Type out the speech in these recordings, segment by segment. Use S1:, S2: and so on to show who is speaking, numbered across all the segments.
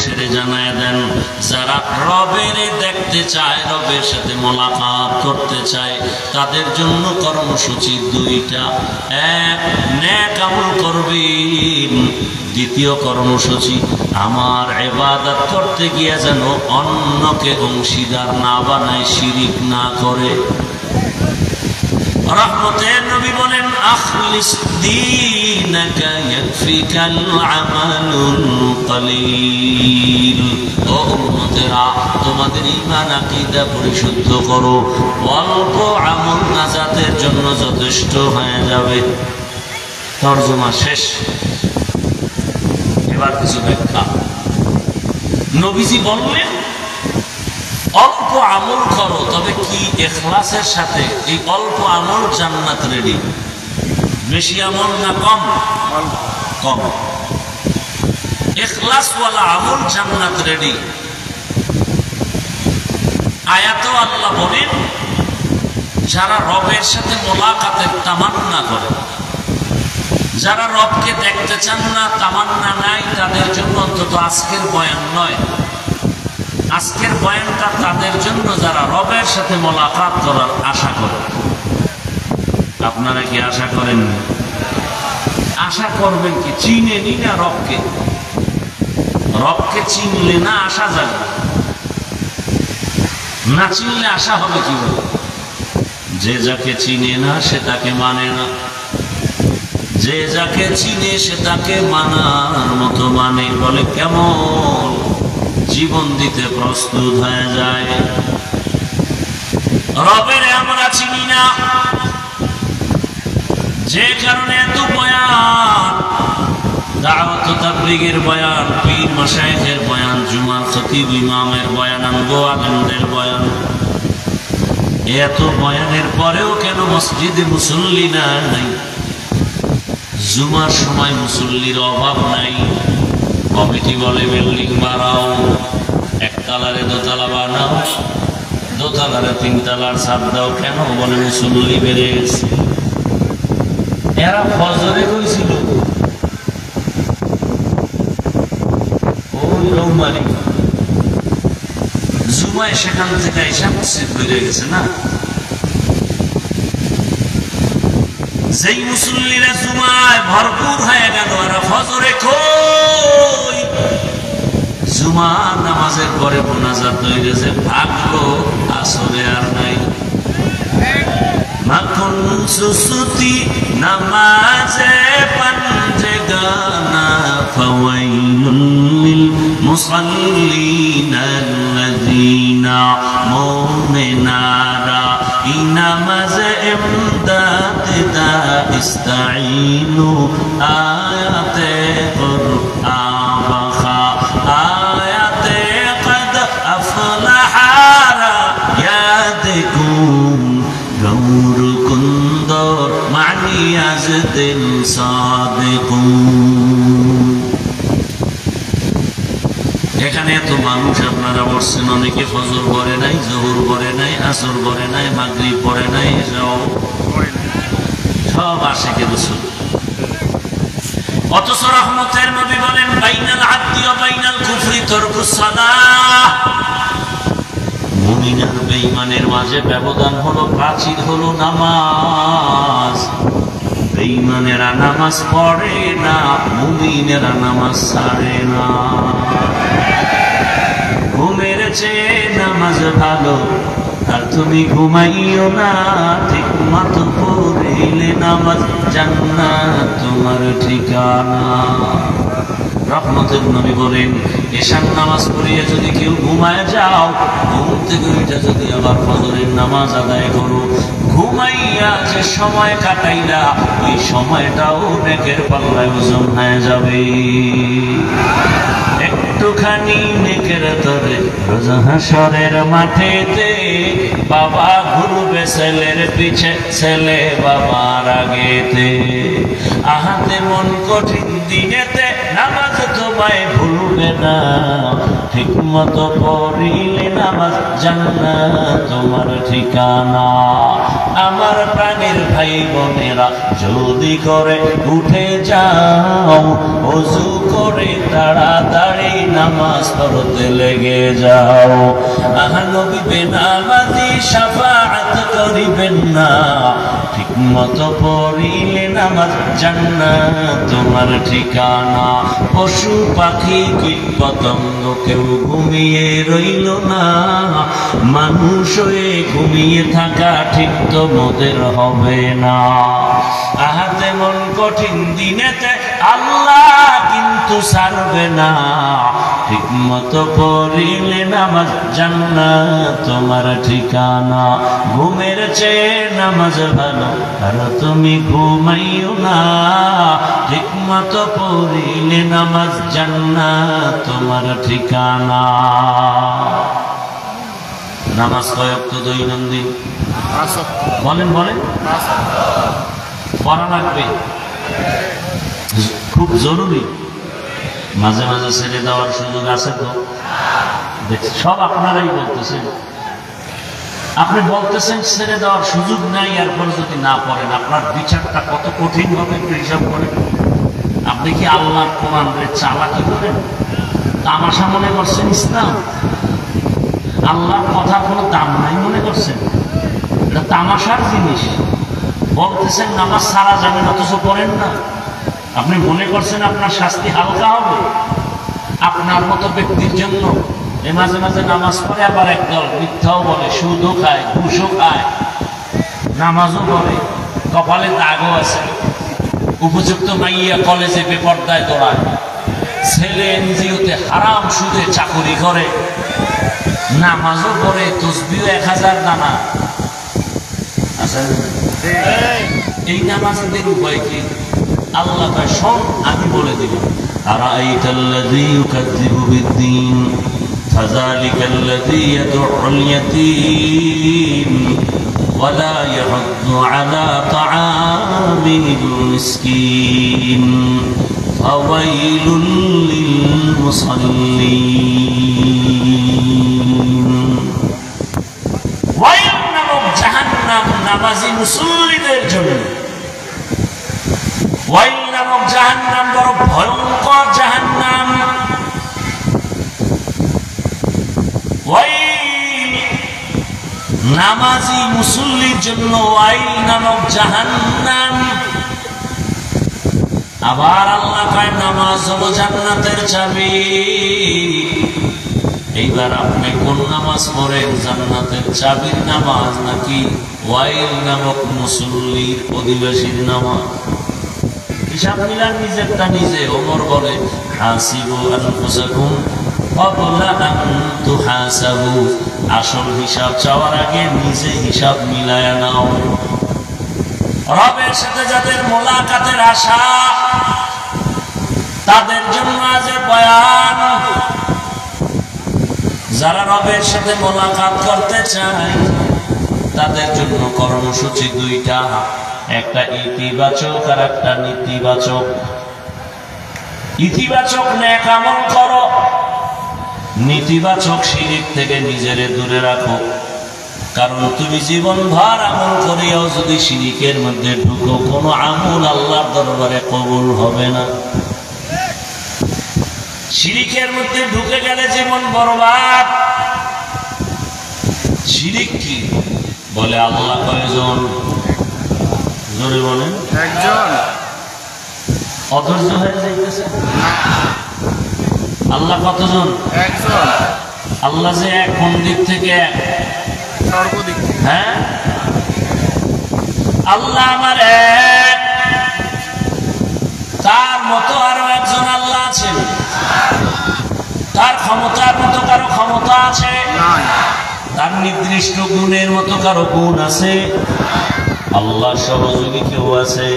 S1: সেরে জানায় দেন, যারা রবের দেখতে চায়, রবের সাথে মোলাকাত করতে চায়, তাদের জন্য কর্মসূচি দুইটা। এক, নেক আমল করবেন। দ্বিতীয় কর্মসূচি, আমার ইবাদত করতে গিয়ে যেন অন্যকে অংশীদার না বানায়, শিরিক না করে। রহমতের নবী বলেন, আখলিস দীনাকা ইয়াকফিকাল আমালুল কলিল। ও উম্মতেরা, তোমাদের ঈমান আকীদা পরিশুদ্ধ করো, অল্প আমল নাজাতের জন্য যথেষ্ট হয়ে যাবে। তরজমা শেষ। এবার কিছু ব্যাখ্যা। নবীজি বললেন, অল্প আমল করো, তবে কি ইখলাসের সাথে। এই অল্প আমল জান্নাত রেডি। বেশি আমল না কম? কম। ইখলাসওয়ালা আমল জান্নাত রেডি। আয়াতে আল্লাহ বলেন, যারা রবের সাথে মোলাকাতের তামান্না করে, যারা রবকে দেখতে চান না, তামান্না নাই, তাদের জন্য অন্তত আজকের বয়ান নয়। আজকের বয়ানটা তাদের জন্য যারা রবের সাথে মোলাকাত করার আশা করে। আপনারা কি আশা করেন? আশা করবেন কি? চিনেনি না রবকে। রবকে চিনলে না আশা যাবে, না চিনলে আশা হবে কিভাবে? যে যাকে চিনে না সে তাকে মানে না, যে যাকে চিনে সে তাকে মানার মতো মানে। বলে কেমন জীবন দিতে প্রস্তুত হয়ে যায়। রবের আমরা চিনি না, যে কারণে এত বয়ান, দাওয়াত তাবলীগের বয়ান, পীর মাশায়েখের বয়ান, জুমার খতিব ইমামের বয়ান, আলেমদের বয়ান। এত বয়ানের পরেও কেন মসজিদে মুসল্লি নাই? জুমার সময় মুসল্লির অভাব নাই। কমিটি বলে বিল্ডিং বাড়াও, একতলারে দোতলা বানাও, দোতলারে তিনতলার ছাদ দাও। কেন? বলে মুসল্লি বেড়ে গেছে। এরা ফজরে কইছিল ওই রৌমারি, জুমায় সেখান থেকে এসে মসজিদ বেড়ে গেছে না। যেই মুসল্লিরা জুমায় ভরপুর হয়ে গেল, এরা ফজরে কই? জুমা নামাজের পরে মোনাজাত হয়ে গেছে, ভাগলো আসরে আর নাই। মাখন সুসুতি নামাজে পাঞ্জে গানা, ফাওয়াইলুল লিল মুসাল্লিনা আল্লাযীনা মুমিনারা নামাজে ইমদাদ দা ইস্তাঈনু আয়াতে কুরআন বাখা আয়াতে কদ আফলাহা ইয়াদকুম গৌর কুন্দর মানিয়াজ দিল সাদিকুন। এখানে এত মানুষ আপনারা বসছেন, অনেকে ফজর পড়ে নাই, জোহর পড়ে নাই, আসর পড়ে নাই, মাগরিব পড়ে নাই, সব আশিকে রাসূল। অথচ রহমতের নবী বলেন, বাইনাল আবদি ওয়া বাইনাল কুফরি তারকুস সালাহ। মুমিন আর বেঈমানের মাঝে ব্যবধান হলো, প্রাচীর হলো নামাজ। বেঈমানেরা নামাজ পড়ে না, মুমিনেরা নামাজ ছাড়ে না। ঘুমের চেয়ে নামাজ ভালো, আর তুমি ঘুমাইও না, ঠিক মতো পড়িলে নামাজ জান্নাত তোমার ঠিকানা। রহমতের নবী বলেন, এশার নামাজ পড়িয়ে যদি কেউ ঘুমায় যাও, ঘুম থেকে উঠে যদি আবার ফজরের নামাজ আদায় করো, ঘুমাইয়া যে সময় কাটাইলা, ওই সময়টাও নেকের পাল্লায় ওজন হয়ে যাবে। একটুখানি নেকের তরে রোজ হাসরের মাঠেতে, বাবা ঘুরবে ছেলের পিছে, ছেলে বাবার আগেতে। আহাতে মন কঠিন দিনেতে, নামাজ তোমায় ভুলবে না, ঠিক মতো পড়িলে নামাজ জান্নাত তোমার ঠিকানা। আমার প্রাণের ভাই বোনেরা জলদি করে উঠে যাও, ওযু করে তাড়াতাড়ি নামাজ পড়তে লেগে যাও। নবী বেনামাজি শাফাআত করিবেন না, ঠিক মতো পড়িলে নামাজ জান্নাত তোমার ঠিকানা। পশু পাখি কীট পতঙ্গ কেউ ঘুমিয়ে রইল না, মানুষ হয়ে ঘুমিয়ে থাকা ঠিক তো মোদের হবে না। আহাতে মন কঠিন দিনেতে আল্লাহ কিন্তু ছাড়বে না, ঠিক মতো পড়িলে নামাজ জান্নাত তোমার ঠিকানা। ঘুমের চেয়ে নামাজ ভালো, আর তুমি ঘুমাইও না, ঠিক মতো পড়িলে নামাজ জান্নাত তোমার ঠিকানা। নামাজ কয় ওয়াক্ত দৈনন্দিন? বলেন বলেন। পড়া লাগবে, খুব জরুরি। মাঝে মাঝে ছেড়ে দেওয়ার সুযোগ আছে তো? সব আপনারাই বলতেছেন, আপনি বলতেছেন ছেড়ে দেওয়ার সুযোগ নাই, এরপর যদি না পড়েন আপনার বিচারটা কত কঠিন হবে একটু হিসাব করেন। আপনি কি আল্লাহর কোরআনের চালাকি করেন? তামাশা মনে করছেন ইসলাম? আল্লাহর কথা কোনো দাম নাই মনে করছেন? এটা তামাশার জিনিস। বলতেছেন নামাজ সারা যাবেন, অথচ পড়েন না। আপনি মনে করছেন আপনার শাস্তি হালকা হবে? আপনার মতো ব্যক্তির জন্য এ মাঝে মাঝে নামাজ পড়ে আবার একদল মিথ্যাও বলে, সুদও খায়, ঘুষও খায়, নামাজও পড়ে, কপালে দাগও আছে। উপযুক্ত মাইয়া কলেজে বেপর্দায় দৌড়ায়, ছেলে এনজিওতে হারাম সুদে চাকরি করে, নামাজও পড়ে, তসবিও 1000 দানা আছে। এই নামাজের উপায় কি? আল্লাহ কয় শোন, আমি বলে দিব। আরাআইতাল্লাযী ইউকাযযিবু বিদ্দীন ফাযালিকাল্লাযী ইয়াদউল ইয়াতীম ওয়া লা ইয়াহুদ্দু আলা তাআমিল মিসকিন ফাওয়াইলুল লিল মুসাল্লিন। ওয়াইল নামক জাহান্নাম নামাজি মুসল্লিদের জন্য। ওয়াইল নামক জাহান্নাম বড় ভয়ঙ্কর জাহান্নাম। ওয়াইল নামাজি মুসল্লির জন্য ওয়াইল নামক জাহান্নাম। আবার আল্লাহ কয় নামাজ হলো জান্নাতের চাবি। এইবার আপনি কোন নামাজ পড়েন, জান্নাতের চাবির নামাজ নাকি ওয়াইল নামক মুসল্লির অধিবাসীর নামাজ? হিসাব মিলান নিজেরটা নিজে। ওমর বলে হাসিবু আনফুসাকুম ক্বাবলা আন তুহাসাবু। আসল হিসাব চাওয়ার আগে নিজে হিসাব মিলায়া নাও। রবের সাথে যাদের মোলাকাতের আশা, তাদের জন্য আজ বয়ান। যারা রবের সাথে মোলাকাত করতে চায় তাদের জন্য কর্মসূচি দুইটা, একটা ইতিবাচক আর একটা নেতিবাচক। ইতিবাচক নেক আমল করো, নেতিবাচক শিরক থেকে নিজেরে দূরে রাখো। কারণ তুমি জীবনভর আমল করিয়াও যদি শিরকের মধ্যে ঢুকো, কোনো আমল আল্লাহর দরবারে কবুল হবে না। শিরকের মধ্যে ঢুকে গেলে জীবন বরবাদ। শিরক কি বলে? আল্লাহ কয়জন? জোরে বলেন। একজন। অধৈর্য হয়ে যাইতেছে। আল্লাহ কতজন? একজন। আল্লাহ যে এক, কোন দিক থেকে এক? সর্বদিক থেকে। হ্যাঁ, আল্লাহ আমার এক, তার মতো আরো একজন আল্লাহ আছেন? তার ক্ষমতার মতো কারো ক্ষমতা আছে? তার নির্দিষ্ট গুণের মতো কারো গুণ আছে? আল্লাহ সহযোগী কেউ আছে?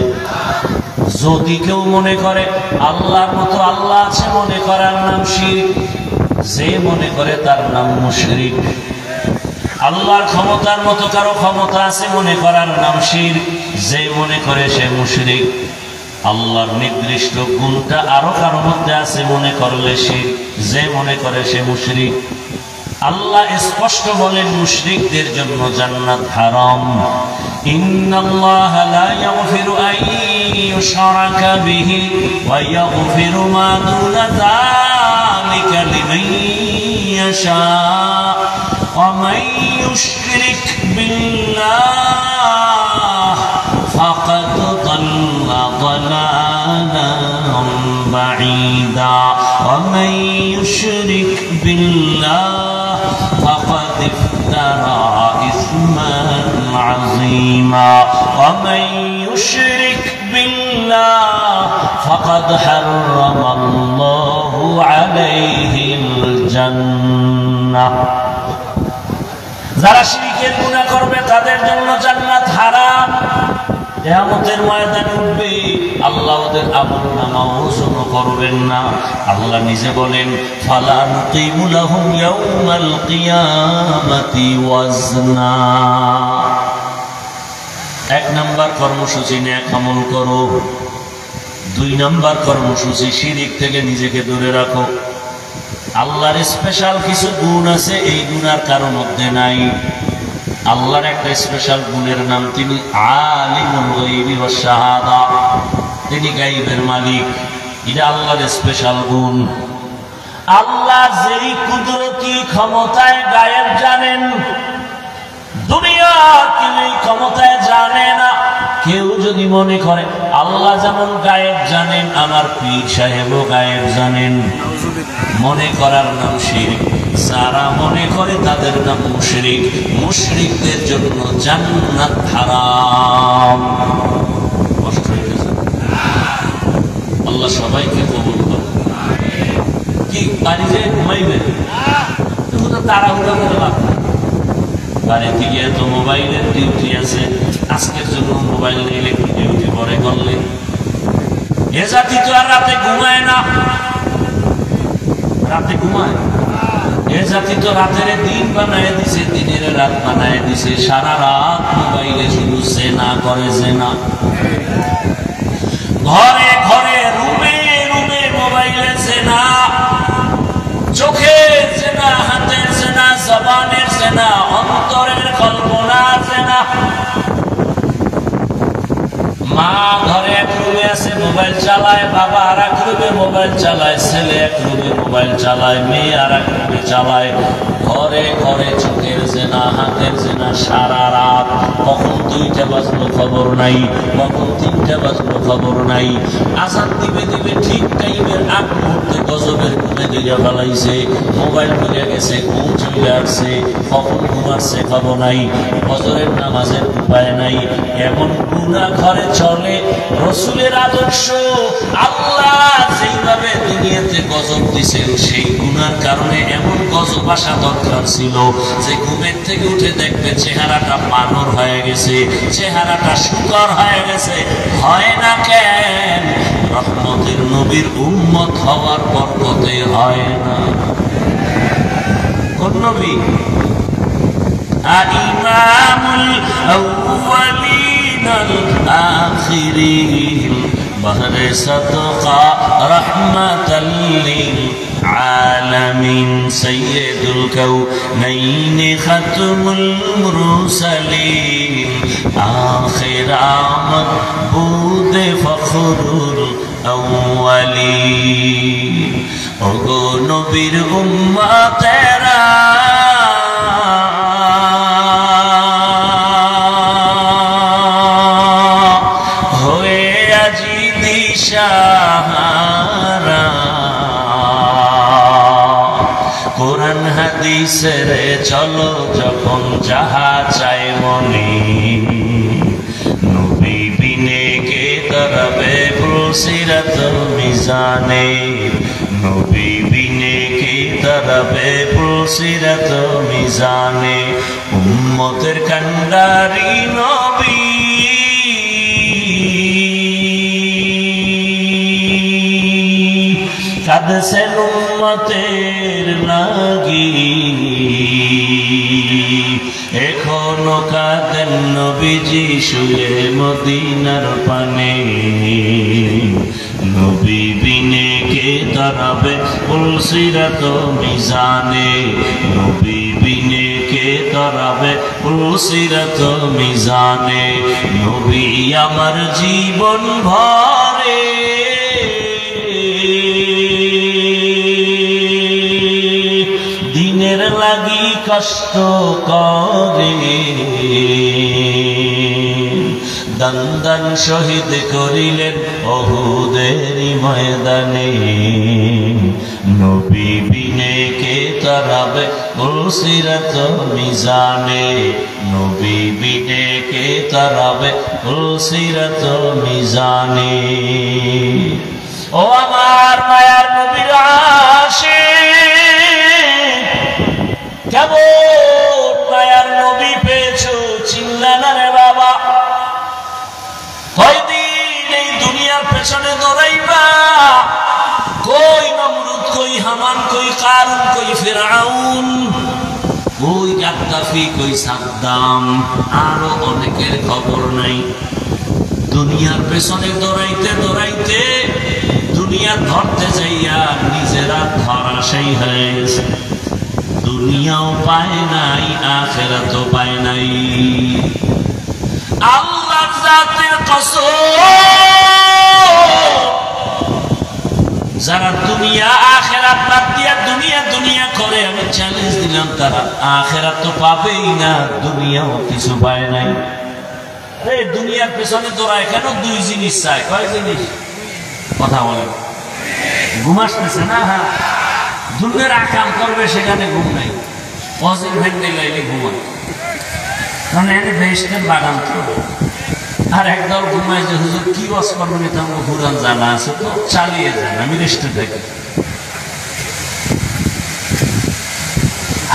S1: যদি কেউ মনে করে আল্লাহর মতো আল্লাহ আছে, মনে করার নাম শিরক। যে মনে করে তার নাম মুশরিক। আল্লাহর ক্ষমতার মতো কারো ক্ষমতা আছে, মনে করার নাম শিরক। যে মনে করে সে মুশরিক। আল্লাহর নির্দিষ্ট গুণটা আরো কারো মধ্যে আছে মনে করলে শিরক, যে মনে করে সে মুশরিক। আল্লাহ স্পষ্ট বলেন মুশরিকদের জন্য জান্নাত হারাম। ইন্নাল্লাহা লা ইয়াগফিরু আন ইউশরাকা বিহি ওয়া ইয়াগফিরু মা দুনা যালিকা লিমান ইয়াশা ওয়া মান ইউশরিক বিল্লাহ ফাকাদ দাল্লা দালালান বাঈদা ওয়া মান ইউশরিক বিল্লাহ فقد افترى إثما عظيما ومن يشرك بالله فقد حرم الله عليه الجنة যারা শিরকের গুনাহ করবে তাদের জন্য জান্নাত হারাম। কিয়ামতের ময়দানে উঠবে, আল্লাহ ওদের আমলনামা ওজন করবেন না। আল্লাহ নিজে বলেন ফালা নুকিমু লাহুম ইয়াউমাল কিয়ামাতি ওয়াজনা। এক নাম্বার কর্মসূচি নেক আমল করো, দুই নাম্বার কর্মসূচি শিরক থেকে নিজেকে দূরে রাখো। আল্লাহর স্পেশাল কিছু গুণ আছে, এই গুণ আর কারোর মধ্যে নাই। আল্লাহর একটা স্পেশাল গুণের নাম তিনি আলিমুল গায়বি ওয়াশ শাহাদা, তিনি গায়বের মালিক। এটা আল্লাহর স্পেশাল গুণ। আল্লাহ যেই কুদরতি ক্ষমতায় গায়েব জানেন, দুনিয়া কেউ এই ক্ষমতায় জানে না। কেউ যদি মনে করে আল্লাহ যেমন গায়েব জানেন, আমার পীর সাহেবও গায়েব জানেন, মনে করার নাম শিরক। যারা মনে করে তাদের নাম মুশরিক। মুশরিকদের জন্য জান্নাত হারাম। কষ্ট হইতেছে, আল্লাহ সবাইকে কবুল করে। কি বাড়ি যে ঘুমাইবেন, তাড়াহুড়া করে লাভ না। বাড়িতে গিয়ে তো মোবাইলের ডিউটি আছে, আজকের জন্য মোবাইল ইলেকট্রিক ডিউটি পরে করলে। এ জাতি তো আর রাতে ঘুমায় না, রাতে ঘুমায়। এ জাতি তো রাতের দিন বানায় দিছে, দিনের রাত বানায় দিছে। সারা রাত মোবাইলে শুধু জেনা করে, জেনা। ঘরে ঘরে রুমে রুমে মোবাইলে জেনা, চোখের জেনা, হাতের জেনা, জবানের জেনা, অন্তরের কল্পনার জেনা। মা ঘরে এক রুমে আছে, মোবাইল চালায়, বাবা আর এক রুমে মোবাইল চালায়, ছেলে এক রুমে মোবাইল চালায়, মেয়ে আর এক রুমে চালায়। ঘরে ঘরে চোখের জেনা, হাতের জেনা, সারা রাত। কখন 2টা বাজলো খবর নাই, কখন 3টা বাজলো খবর নাই। আজান দিবে দিবে ঠিক টাইমের আগ মুহূর্তে গজবের ঘুমে দিয়ে ফেলাইছে, মোবাইল ভুলে গেছে, ঘুম চলে আসছে, কখন ঘুমাচ্ছে খবর নাই, ফজরের নামাজের উপায় নাই। এমন গুনাহ ঘরে চলে। রাসূলের আদর্শ, আল্লাহ যেইভাবে দুনিয়াতে গজব দিয়েছেন, সেই গুনার কারণে এমন গজব আসা দরকার ছিল যে ঘুমের থেকে উঠে দেখবে চেহারাটা বানর হয়ে গেছে, চেহারাটা শুকর হয়ে গেছে। হয় না কেন? রহমতের নবীর উম্মত হওয়ার বরকতে হয় না। কোন নবী? ইমামুল আউয়ালিনাল আখিরিন বাহরে সাদকা রাহমাতাল লিল আলামিন সাইয়্যিদুল কাউনাইন খাতমুল মুরসালিন আখির মাবুদ ফখরুল আউয়ালিন। ওগো নবীর উম্মতেরা, কোরআন হাদিসের চলো যখন যাহা চাই মনে, নবী বিনে কে তরবে পুলসিরাত মিজানে, নবী বিনে কে তরবে পুলসিরাত মিজানে। উম্মতের কান্ডারি নবী, কাঁদছেন উম্মতের লাগি, এখনো কাঁদেন ছিলেন নবীজি শুয়ে মদিনার পানে, নবী বিনে কে দাঁড়াবে পুলসিরাত মিজানে, নবী বিনে কে দাঁড়াবে পুলসিরাত মিজানে, নবী আমার জীবন ভরে দিনের লাগি কষ্ট করে, দন্দন শহীদ করিলেন ওহুদেরই ময়দানে, নবী বিনে কে তারাবে পুলসিরাত মিজানে, নবী বিনে কে তারাবে পুলসিরাত মিজানে। ও আমার মায়ার নবীর আশিক, কেমন মায়ার নবী পেয়েছো চিল্লা না রে বাবা। কয়দিন এই দুনিয়ার পেছনে দৌড়াইবা? কই নমরুদ, কই হামান, কই কারুন, কই ফিরআউন, কই গাদ্দাফি, কই সাদ্দাম, আরো অনেকের খবর নাই। দুনিয়ার পেছনে দৌড়াইতে দৌড়াইতে দুনিয়া ধরতে যাইয়া নিজেরা ধরাশায়ী হয়েছে। দুনিয়াও পায় নাই, আখিরাতও পায় নাই। আল্লাহর জাতের কসম, যারা দুনিয়া আখিরাত বাদ দিয়া দুনিয়া দুনিয়া করে, আমি চ্যালেঞ্জ দিলাম তারা আখিরাত তো পাবেই না, দুনিয়াও কিছু পায় নাই। আরে দুনিয়ার পেছনে দৌড়ায় কেন? দুই জিনিস চায়। কয় জিনিস? কথা বলে ঘুম আসতেছে না? হ্যাঁ, দুনিয়ার আকাম করবে সেখানে ঘুম নাই, অজির ভেন্ডে লাইলে ঘুমায়, কারণ এনে বেহেশতের বাগান তো। আর একদল ঘুমায় যে হুজুর কি বস করবেন, এটা আমার ঘুরান জানা আছে তো, চালিয়ে যান, আমি রেস্টে থাকি।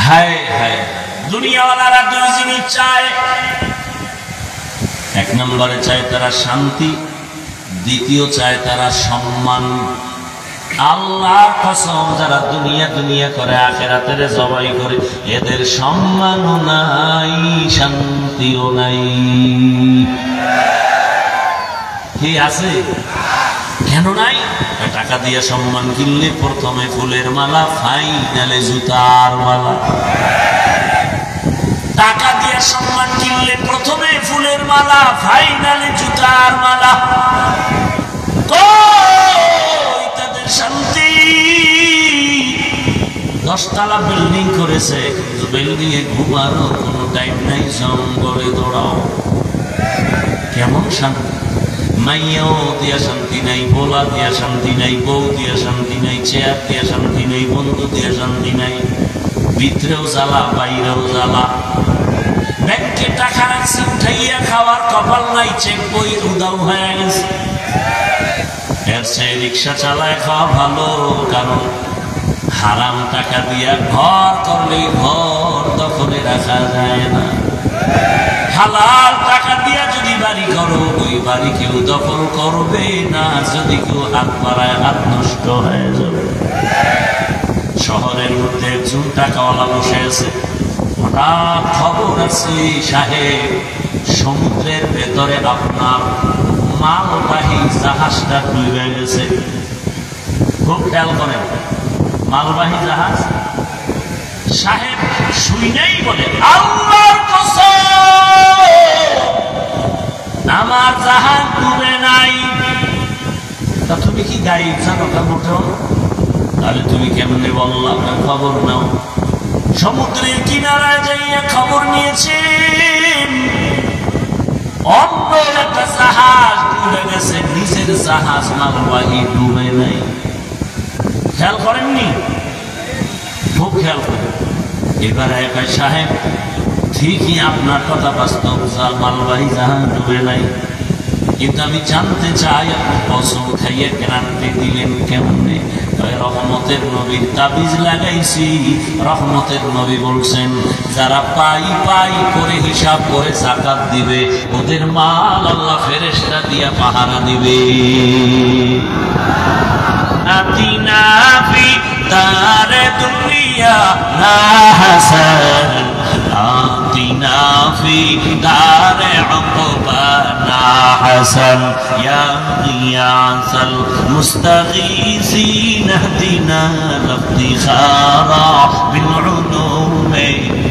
S1: হায় হায়, দুনিয়াওয়ালারা দুই জিনিস চায়। এক নম্বরে চায় তারা শান্তি, দ্বিতীয় চায় তারা সম্মান। আল্লাহর কসম, যারা দুনিয়া দুনিয়া করে আখিরাতের জবাই করে, এদের সম্মানও নাই, শান্তিও নাই। কি আছে? কেন নাই? টাকা দিয়ে সম্মান কিনলে প্রথমে ফুলের মালা, ফাইনালে জুতার মালা। টাকা দিয়ে সম্মান কিনলে প্রথমে ফুলের মালা, ফাইনালে জুতার মালা। কই তাদের শান্তি? 10 তলা বিল্ডিং করেছে, কিন্তু বিল্ডিং এ ঘুমারও কোনো টাইম নাই, জঙ্গলে দৌড়াও। কেমন শান্তি? মাইয়াও দিয়া শান্তি নাই, বোলা দিয়া শান্তি নাই, বউ দিয়া শান্তি নাই, চেয়ার দিয়া শান্তি নাই, বন্ধু দিয়া শান্তি নাই। ভিতরেও জ্বালা, বাইরেও জ্বালা। ব্যাংকে টাকা রাখছি, উঠাইয়া খাওয়ার কপাল নাই, চেক বই উদাও হয়ে গেছে। এর চেয়ে রিক্সা চালায় খাওয়া ভালো, কারণ হারাম টাকা দিয়া ঘর করলে ঘর দখলে রাখা যায় না। হালাল টাকা দিয়া যদি বাড়ি করো, ওই বাড়ি কেউ দখল করবে না। যদি কেউ হাত বাড়ায়, হাত নষ্ট হয়ে যাবে। শহরের মধ্যে একজন টাকাওয়ালা বসে আছে, হঠাৎ খবর আছে সাহেব, সমুদ্রের ভেতরে আপনার মালবাহী জাহাজটা ডুবে গেছে। খুব খেয়াল করেন, মালবাহী জাহাজ। সাহেব শুনেই বলে, আল্লাহর কসম, আমার জাহাজ ডুবে নাই। তা তুমি কি গাইব জানো? মোটেও। তাহলে তুমি কেমনে বললাম? খবর নাও। সমুদ্রের কিনারায় যাইয়া খবর নিয়েছেন অন্য একটা জাহাজ ডুবে গেছে, নিজের জাহাজ মালবাহী ডুবে নাই। খেয়াল করেননি? খুব খেয়াল করেন। এবারে একাই সাহেব, ঠিকই আপনার কথা বাস্তব, মালবাহী জাহাজ ডুবে নাই, কিন্তু আমি জানতে চাই আপনি কসম খাইয়ে গ্যারান্টি দিলেন কেমনে? রহমতের নবীর তাবিজ লাগাইছি। রহমতের নবী বলছেন, যারা পাই পাই করে হিসাব করে যাকাত দিবে, ওদের মাল আল্লাহ ফেরেশতা দিয়া পাহারা দিবে। আতিনা ফি দারে দুনিয়া না হাসান, আতিনা ফি দারে حسن يا غياث المستغيثين اهدنا الافتخارا بالعلوم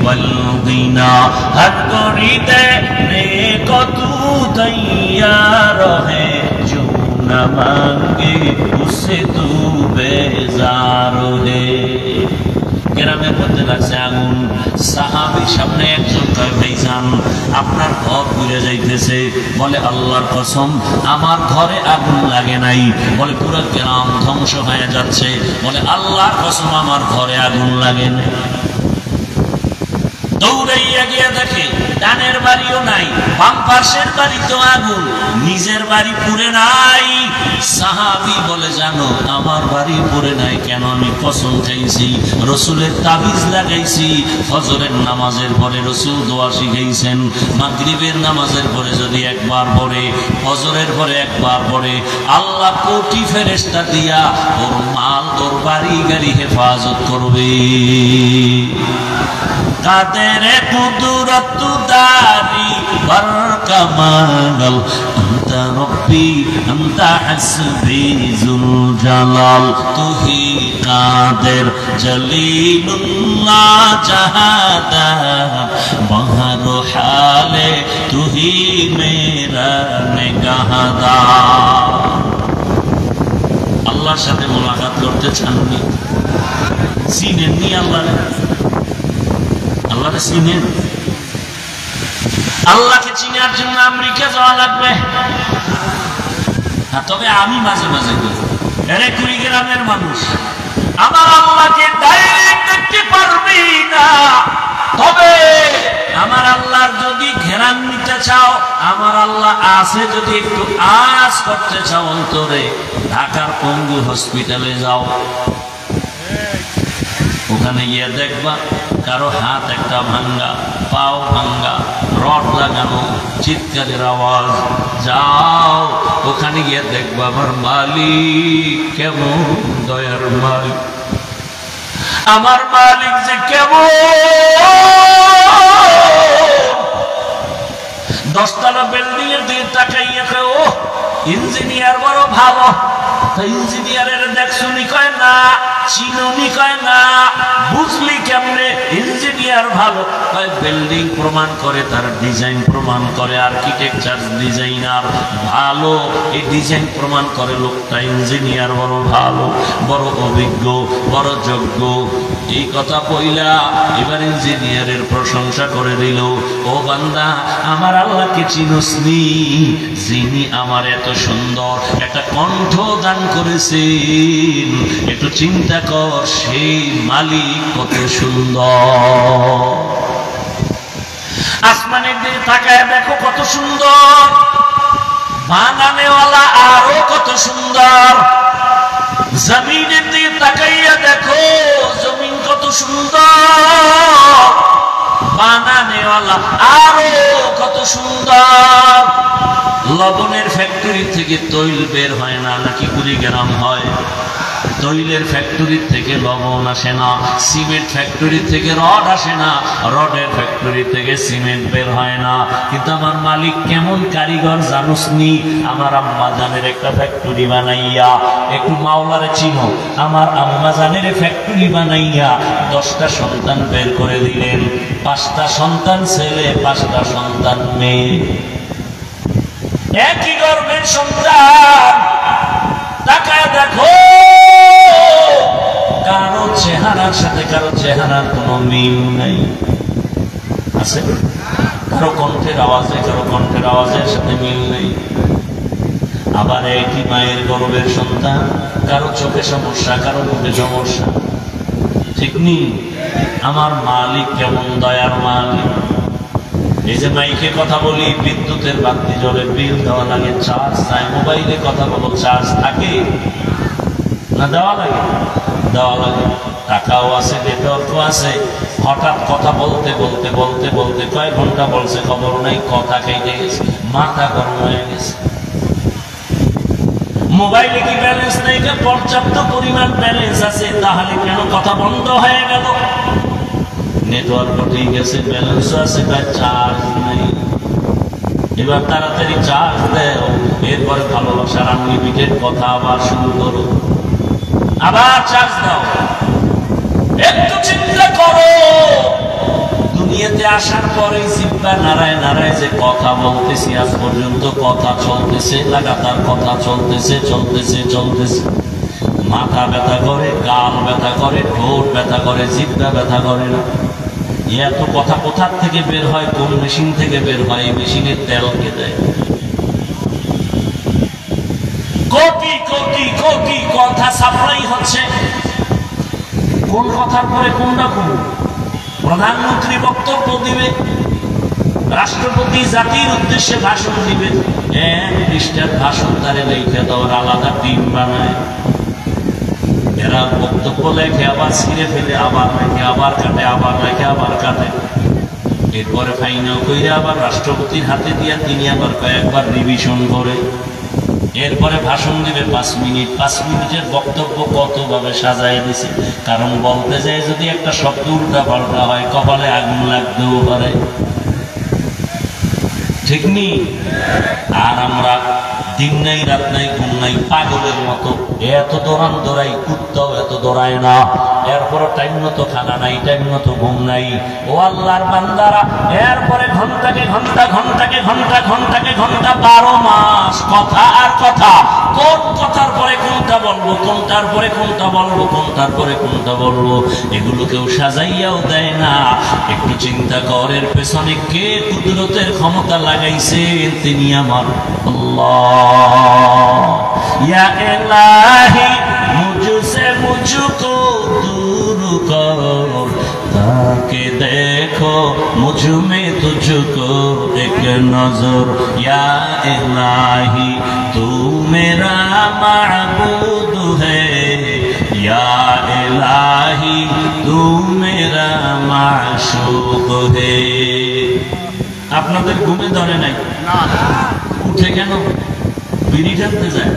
S1: والغنى हर कोरी दे को तू तैयार है जो न मांगे उससे तू बेजार है গ্রামের মধ্যে লাগছে আগুন সাহাবীর সামনে একজন কয় ভাইজান আপনার ঘর পুড়ে যাইতেছে বলে আল্লাহর কসম আমার ঘরে আগুন লাগে নাই বলে পুরো গ্রাম ধ্বংস হয়ে যাচ্ছে বলে আল্লাহর কসম আমার ঘরে আগুন লাগে নাই দৌড়াইয়া গিয়ে দেখে ডানের বাড়িও নাই বাম পাশের বাড়িতেও আগুন নিজের বাড়ি পুড়ে নাই সাহাবী বলে জানো আমার বাড়ি পুড়ে নাই কেন আমি কসম খাইছি রাসূলের তাবিজ লাগাইছি ফজরের নামাজের পরে রাসূল দোয়া শিখাইছেন মাগরিবের নামাজের পরে যদি একবার পড়ে ফজরের পরে একবার পড়ে আল্লাহ কোটি ফেরেশতা দিয়া ওর মাল ওর বাড়ি গাড়ি হেফাজত করবে কাদের কুদরত দারি বর কামাল আনতা রব্বি আনতা হাসবি জুল জালাল তুহি কাদের জলিলুল্লাহ জাহাদা বহর হালে তুহি মেরা নিগাহদা আল্লাহর সাথে মুলাকাত করতে চাননি চিনেননি আল্লাহকে চিনেন আল্লাহকে চিনার জন্য আমেরিকা যাওয়া লাগবে তবে আমি মাঝে মাঝে এরে কুড়িগ্রামের মানুষ আমার আল্লাহকে ডাইরেক্ট দেখতে পারবি না তবে আমার আল্লাহর যদি ঘেরান নিতে চাও আমার আল্লাহ আছে যদি একটু আজ করতে চাও অন্তরে ঢাকার পঙ্গু হসপিটালে যাও ওখানে গিয়ে দেখবা কারো হাত একটা ভাঙ্গা পাও ভাঙ্গা রড লাগানো চিৎকারের আওয়াজ যাও ওখানে গিয়ে দেখবা আমার মালিক কেমন দয়ার মালিক আমার মালিক যে কেমন 10 তলা বিল্ডিং এর দিকে তাকাইয়া কয় ও ইঞ্জিনিয়ার বড় ভালো তা ইঞ্জিনিয়ারের দেখছুনি কয় না চিনুনি কয় না বুঝলি কেমনে ইঞ্জিনিয়ার ভালো কয় বিল্ডিং প্রমাণ করে তার ডিজাইন প্রমাণ করে আর্কিটেকচার ডিজাইনার ভালো এই ডিজাইন প্রমাণ করে লোকটা ইঞ্জিনিয়ার বড় ভালো বড় অভিজ্ঞ বড় যোগ্য এই কথা কইলা এবার ইঞ্জিনিয়ারের প্রশংসা করে দিল ও বান্দা আমার আল্লাহকে চিনসনি যিনি আমার এত সুন্দর একটা কণ্ঠ দান করেছেন একটু চিন্তা কর সেই মালিক কত সুন্দর আসমানের দিকে তাকায় দেখো কত সুন্দর বানানেওয়ালা আরো কত সুন্দর জমিনের দিকে তাকাইয়া দেখো জমিন কত সুন্দর বানানেওয়ালা আরো কত সুন্দর লবণের ফ্যাক্টরি থেকে তৈল বের হয় না নাকি কুড়িগ্রাম হয় তৈলের ফ্যাক্টরি থেকে লবণ আসে না সিমেন্ট ফ্যাক্টরি থেকে রড আসে না রডের ফ্যাক্টরি থেকে সিমেন্ট বের হয় না কিন্তু আমার মালিক কেমন কারিগর জানোসনি আমার আম্মা জানের একটা ফ্যাক্টরি বানাইয়া একটু মাওলারে চিনো আমার আম্মা জানের ফ্যাক্টরি বানাইয়া 10টা সন্তান বের করে দিলেন 5টা সন্তান ছেলে 5টা সন্তান মেয়ে একই গর্ভের সন্তান তাকায় দেখো কারো চেহারার সাথে কারো চেহারার কোনো মিল নাই আছে কারো কণ্ঠের আওয়াজের সাথে মিল নেই আবার একই মায়ের গর্ভের সন্তান কারো চোখে সমস্যা কারো মুখে সমস্যা ঠিক নেই আমার মালিক কেমন দয়ার মালিক এই যে মাইকে কথা বলি বিদ্যুতের বাতি জ্বলে বিল দেওয়া লাগে চার্জ চাই মোবাইলে কথা বলো চার্জ থাকে না দেওয়া লাগে টাকাও আছে নেটওয়ার্ক আছে হঠাৎ কথা বলতে কয় ঘন্টা বলছে খবর নাই কথা কেটে গেছে মাথা গরম হয়ে গেছে মোবাইলে কি ব্যালেন্স নেই পর্যাপ্ত পরিমাণ ব্যালেন্স আছে তাহলে কেন কথা বন্ধ হয়ে গেল নেটওয়ার্ক ঠিক আছে ব্যালেন্স আছে তার চার্জ নেই এবার তাড়াতাড়ি চার্জ দেও, এরপরে ভালোবাসার আনলিমিটেড কথা আবার শুরু করো, আবার চার্জ দাও। একটু চিন্তা করো, দুনিয়াতে আসার পরে জিহ্বা নাড়ায় নাড়ায় যে কথা বলতেছি, আজ পর্যন্ত কথা চলতেছে, লাগাতার কথা চলতেছে চলতেছে চলতেছে। মাথা ব্যথা করে, গাল ব্যথা করে, ঠোঁট ব্যথা করে, জিহ্বা ব্যথা করে না? এত কথা কোথার থেকে বের হয়? কোন মেশিন থেকে বের হয়? এই মেশিনের তেল কে দেয়? কোটি কোটি কোটি কথা সাপ্লাই হচ্ছে, কোন কথার পরে কোনটা কোন? প্রধানমন্ত্রী বক্তব্য দিবে, রাষ্ট্রপতি জাতির উদ্দেশ্যে ভাষণ দিবে, এক পৃষ্ঠার ভাষণ তারে লেখে দেওয়ার আলাদা টিম বানায়। এরা বক্তব্য লেখে, আবার ছিঁড়ে ফেলে, আবার লেখে, আবার কাটে, আবার লেখে, আবার কাটে। এরপরে ফাইনাল করে আবার রাষ্ট্রপতির হাতে দিয়া তিনি আবার কয়েকবার রিভিশন করে, এরপরে ভাষণ দিবে 5 মিনিট। 5 মিনিটের বক্তব্য কতভাবে সাজায় দিছে, কারণ বলতে যায় যদি একটা শব্দ উল্টা পাল্টা হয় কপালে আগুন লাগতেও পারে, ঠিক নি? আর আমরা দিন নাই রাত নাই ঘুম নাই পাগলের মতো এত দৌড়ান দৌড়াই, কুত্তাও এত দৌড়ায় না, এরপরে টাইম মতো খানা নাই, টাইম মতো ঘুম নাই। ও আল্লাহর বান্দারা, এরপরে ঘন্টাকে ঘন্টা, ঘন্টাকে ঘন্টা, ঘন্টাকে ঘন্টা, 12 মাস কথা আর কথা। কোন কথার পরে কোনটা বলবো, কোনটার পরে কোনটা বলবো, কোনটার পরে কোনটা বলবো, এগুলো কেউ সাজাইয়াও দেয় না। একটু চিন্তা কর, এর পেছনে কে কুদরতের ক্ষমতা লাগাইছেন? তিনি আমার আল্লাহ। ইয়া ইলাহি মুঝসে মুঝকো दूर करो, ताकि देखो मुझ में तुझको एक नजर। या इलाही तू मेरा माबूद है, या इलाही तू मेरा माशूक है। আপনাদের ঘুমে ধরে নাই? উঠে কেন? বিড়ি টানতে যায়।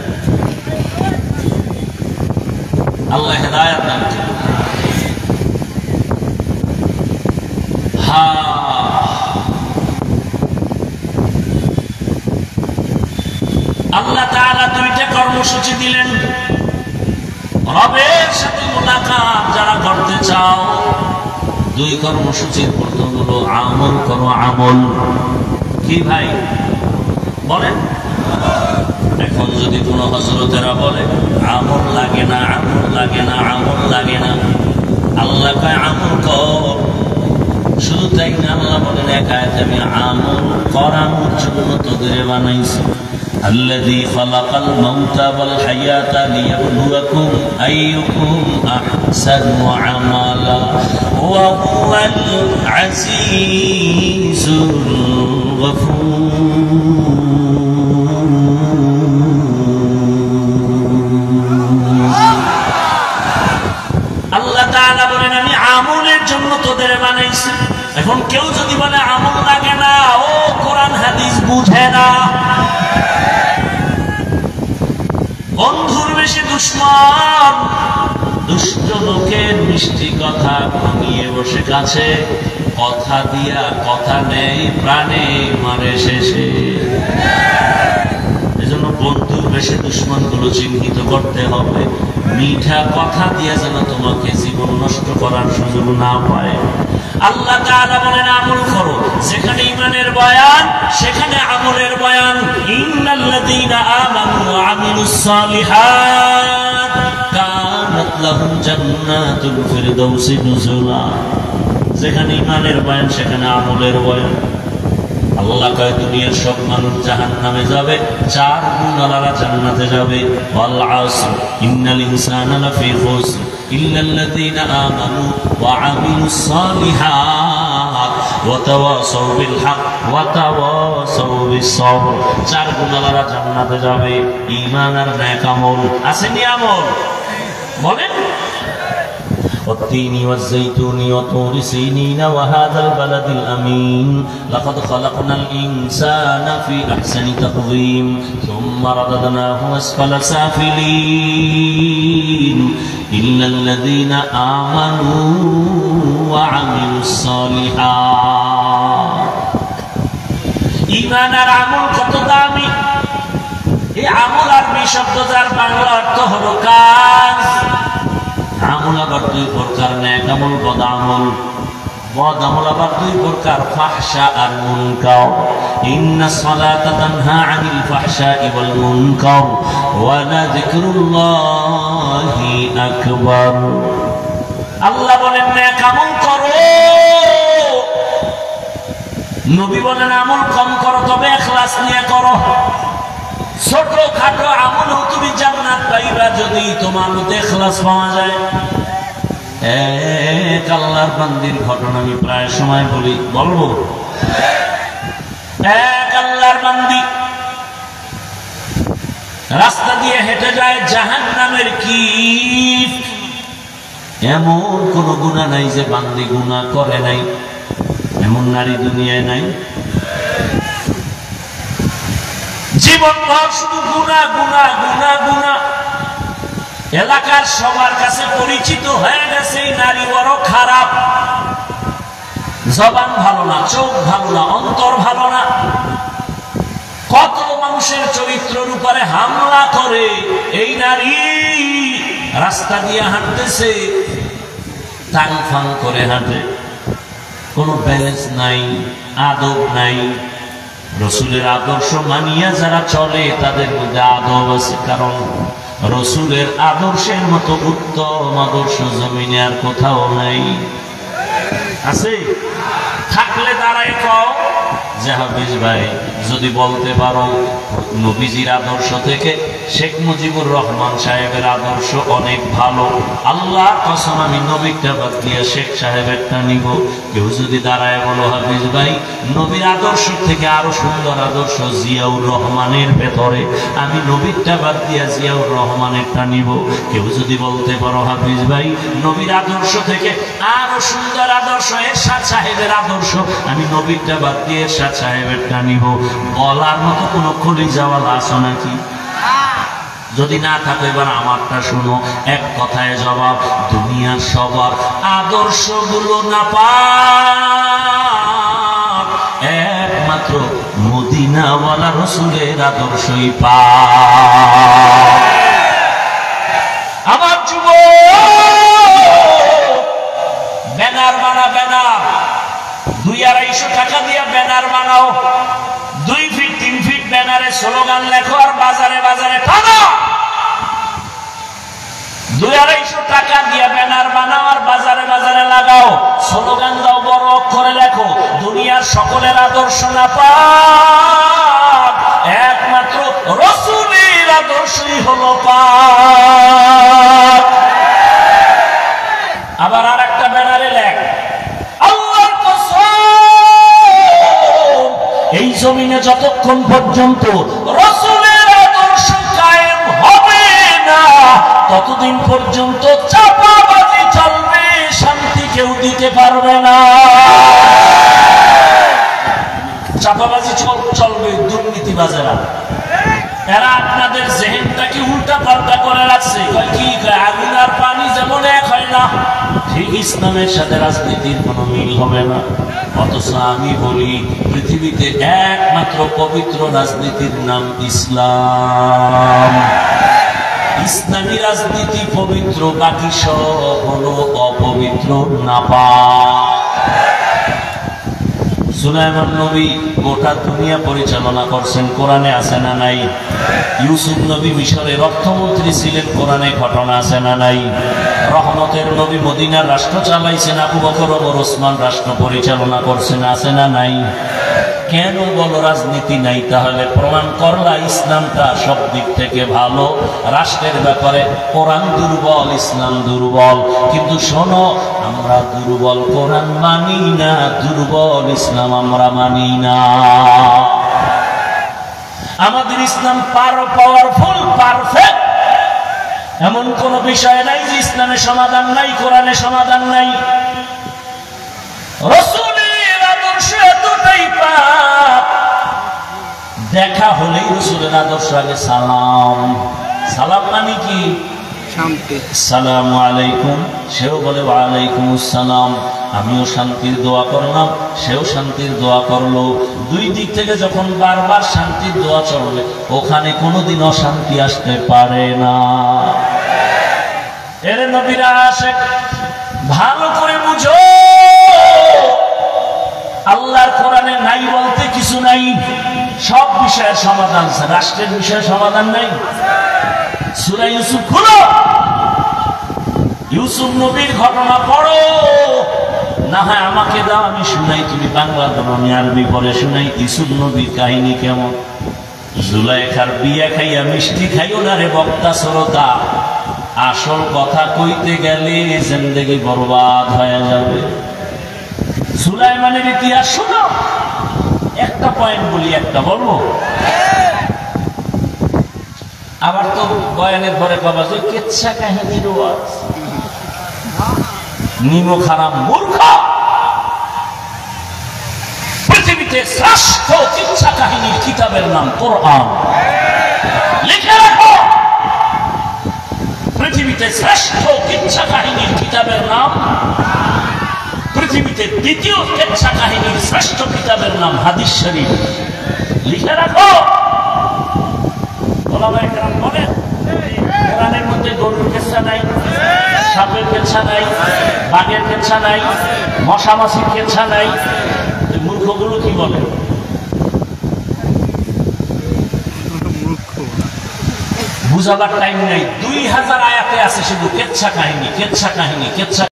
S1: আল্লাহ হেদায়েত দান করুন। আল্লাহ তাআলা 2টা কর্মসূচি দিলেন। রবের সাথে মুলাকাত যারা করতে চাও, 2 কর্মসূচির প্রথম হলো আমল করো। আমল কি ভাই বলেন? এখন যদি কোন হযরতেরা বলে আমল লাগে না, আমল লাগে না, আমল লাগে না, আল্লাহ কয় আমল কর। শুধু তাই না, আল্লাহ বলেন এক আয়াতে আমি আমল করানোর জন্য তোদের বানাইছি। الذي خلق الموت والحياة ليبلوكم أيكم أحسن عملا وهو العزيز الغفور। আল্লাহ তাআলা বলেন আমি আমলের জন্য তোদের বানাইছি। এখন কেউ যদি বলে আমল লাগে না, ও কোরআন হাদিস বুঝে না, বন্ধুর বেশি দুশ্মন, দুষ্ট লোকের মিষ্টি কথা ভাঙিয়ে বসে কাছে, কথা দিয়া কথা নেই, প্রাণে মারে শেষে। এজন্য বন্ধুর বেশি দুশ্মন গুলো চিহ্নিত করতে হবে। মিঠা কথা দিয়া যেন তোমাকে জীবন নষ্ট করার সুযোগ না পায়। আল্লাহ তাআলা বলেন আমল করো। যেখানে ঈমানের বয়ান সেখানে আমলের বয়ান। ইন্নাল্লাযীনা আমানু ওয়া আমিলুস সালিহাত কানাত লাহুম জান্নাতুল ফিরদাউসি নুজুলা। যেখানে ঈমানের বয়ান সেখানে আমলের বয়ান। আল্লাহ কয় দুনিয়ার সব মানুষ জাহান্নামে যাবে, 4 গুণওয়ালারা জান্নাতে যাবে। ওয়াল আসর ইন্নাল ইনসানা লাফি খুসর ইল্লাল্লাযীনা আমানু ওয়া আমিলুস সালিহাত ওয়া তাওয়াসাউ বিল হক ওয়া তাওয়াসাউ বিস সবর। 4 গুণওয়ালারা জান্নাতে যাবে। ঈমান আর নেক আমল আছে, নি আমল বলেন। والتين والزيتون وطور سينين وهذا البلد الأمين لقد خلقنا الإنسان في أحسن تقويم ثم رددناه أسفل سافلين إلا الذين آمنوا وعملوا الصالحات। ইমান আর আমল কত দামি। এই আমল আরবি শব্দ যার বাংলা অর্থ হলো কাজ। আমল আবার দুই প্রকার, নেক আমল, বদ আমল। বদ আমল আবার দুই প্রকার, ফাহশা আর মুনকার। ইন্নাস সালাতা তানহা আনিল ফাহশাই ওয়াল মুনকার ওয়া লাযিকরুল্লাহি আকবার। আল্লাহ বলেন নেক আমল করো, নবী বলেন আমল কম করো, তবে ইখলাস নিয়ে করো। ছোট খাটো আমলও তুমি জান্নাত পাইবা যদি তোমার মধ্যে ইখলাস পাওয়া যায়। এক আল্লাহর বান্দির ঘটনা আমি প্রায় সময় বলবো। এক আল্লাহর বান্দি রাস্তা দিয়ে হেঁটে যায় জাহান্নামের কীট। এমন কোন গুনাহ নাই যে বান্দি গুনাহ করে নাই, এমন নারী দুনিয়ায় নাই। জীবনভর শুধু গুনাহ গুনাহ গুনাহ গুনাহ। এলাকার সবার কাছে পরিচিত হয়ে গেছে এই নারী বড় খারাপ। জবান ভালো না, চোখ ভালো না, অন্তর ভালো না। কত মানুষের চরিত্রের উপরে হামলা করে এই নারী। রাস্তা দিয়ে হাঁটতেছে, টাং ফাং করে হাঁটে, কোনো ব্যালেন্স নাই, আদব নাই। রসুলের আদর্শ মানিয়া যারা চলে তাদের মধ্যে আদব আছে, কারণ রসুলের আদর্শের মতো উত্তম আদর্শ জমিনে আর কোথাও নাই। আছে? থাকলে দাঁড়ায় কও যে হাফিজ ভাই যদি বলতে পারো নবীজির আদর্শ থেকে শেখ মুজিবুর রহমান সাহেবের আদর্শ অনেক ভালো, আল্লাহর কসম আমি নবীরটা বাদ দিয়ে শেখ সাহেবেরটা নিব। কেউ যদি দাঁড়ায় বলো হাফিজ ভাই নবীর আদর্শ থেকে আরো সুন্দর আদর্শ জিয়াউর রহমানের ভেতরে, আমি নবীরটা বাদ দিয়ে জিয়াউর রহমানেরটা নিব। কেউ যদি বলতে পারো হাফিজ ভাই নবীর আদর্শ থেকে আরো সুন্দর আদর্শ এরশাদ সাহেবের আদর্শ, আমি নবীরটা বাদ দিয়ে এরশাদ সাহেবেরটা নিব, বলার মতো কোনো কলিজাওয়ালা আছে নাকি? যদি না থাকে এবার আমারটা শুনো। এক কথায় জবাব, দুনিয়ার সবার আদর্শগুলো না পাক, একমাত্র মদিনাওয়ালা রসুলের আদর্শই পাক। আমার যুবক, ব্যানার বানা, ব্যানার 200-250 টাকা দিয়ে ব্যানার বানাও। 2 ফিট 3 ফিট ব্যানারে স্লোগান লেখো আর বাজারে বাজারে টানো। 200-250 টাকা দিয়ে ব্যানার বানাও আর বাজারে বাজারে লাগাও। স্লোগান দাও, বড় অক্ষরে লেখো, দুনিয়ার সকলের আদর্শ না পাক, একমাত্র রাসূলের আদর্শই হলো পাক। আবার আর একটা ব্যানারে লেখ, আল্লাহর কসম এই জমিনে যতক্ষণ পর্যন্ত রাসূলের আদর্শ কায়েম হবে না ততদিন পর্যন্ত চাপাবাজি চলবে, শান্তি কেউ দিতে পারবে না। চাপাবাজি চলবে, দুর্নীতিবাজেরা। এরা আপনাদের জেহেনটাকে উল্টা পাল্টা করে রাখছে। কি আগুন আর পানি যেমন এক হয় না, ঠিক ইসলামের সাথে রাজনীতির কোনো মিল হবে না। অথচ আমি বলি পৃথিবীতে একমাত্র পবিত্র রাজনীতির নাম ইসলাম। ইসলামী রাজনীতি পবিত্র, বাকি সব হলো অপবিত্র, নাপাক। সুলাইমান নবী গোটা দুনিয়া পরিচালনা করছেন, কোরআনে আছে না নাই? ইউসুফ নবী মিশরের অর্থমন্ত্রী ছিলেন, কোরআনে ঘটনা আছে না নাই? রহমতের নবী মদিনার রাষ্ট্র চালাইছেন, আবু বকর ওমর ওসমান রাষ্ট্র পরিচালনা করছেন, আছে না নাই? কেন বলো রাজনীতি নাই? তাহলে প্রমাণ করলা ইসলামটা সব দিক থেকে ভালো। রাষ্ট্রের ব্যাপারে কোরআন দুর্বল, ইসলাম দুর্বল। কিন্তু শোনো, আমরা দুর্বল কোরআন মানি না, দুর্বল ইসলাম আমরা মানি না। আমাদের ইসলাম পাওয়ারফুল, পারফেক্ট। এমন কোন বিষয় নাই যে ইসলামে সমাধান নাই, কোরআনে সমাধান নাই। রাসূলের আদর্শ এতটাই পাক, দেখা হলেই রাসূলের আদর্শ আগে সালাম। সালাম মানে কি? শান্তি। আসসালামু আলাইকুম, সেও বলে ওয়া আলাইকুম আসসালাম। আমিও শান্তির দোয়া করলাম, সেও শান্তির দোয়া করলো। দুই দিক থেকে যখন বারবার শান্তির দোয়া চলবে, ওখানে কোনোদিন অশান্তি আসতে পারে না। এর নবীরা আসে, ভালো করে বুঝো, আল্লাহর কোরআনে নাই বলতে কিছু নাই, সব বিষয়ের সমাধান আছে। রাষ্ট্রের বিষয়ে সমাধান নাই? সূরা ইউসুফ খুলো, ইউসুফ নবীর ঘটনা পড়ো। না হয় আমাকে দাও, আমি শুনাই, তুমি বাংলা দাও, আমি আরবি পড়ে শুনাই। ইউসুফ নবীর কাহিনী কেমন? জুলাইখার বিয়া খাইয়া মিষ্টি খাইও না রে বক্তা শ্রোতা, আসল কথা কইতে গেলে জিন্দেগি বরবাদ হয়ে যাবে। সুলাইমানের ইতিহাস শোনো, একটা পয়েন্ট বলি, একটা বলবো, আবার তো বয়ানের পরে বাবা যে কেচ্ছা কাহিনীর ওয়াজ, নিমক হারাম মূর্খ। পৃথিবীতে শ্রেষ্ঠ কিচ্ছা কাহিনীর কিতাবের নাম কোরআন। লিখে রাখো, পৃথিবীতে শ্রেষ্ঠ কিচ্ছা কাহিনীর কিতাবের নাম, পৃথিবীতে দ্বিতীয় কিচ্ছা কাহিনীর শ্রেষ্ঠ কিতাবের নাম হাদিস শরীফ। লিখে রাখো। ওলামায়ে কেরাম বলেন, কোরআনের মধ্যে গরুর কেচ্ছা নাই, সাপের কেচ্ছা নাই, বাঘের কেচ্ছা নাই, মশা মাছির কেচ্ছা নাই। মূর্খগুলো কি বলে? বুঝাবার টাইম নাই। 2000 আয়াতে আছে শুধু কেচ্ছা কাহিনী, কেচ্ছা কাহিনী, কেচ্ছা।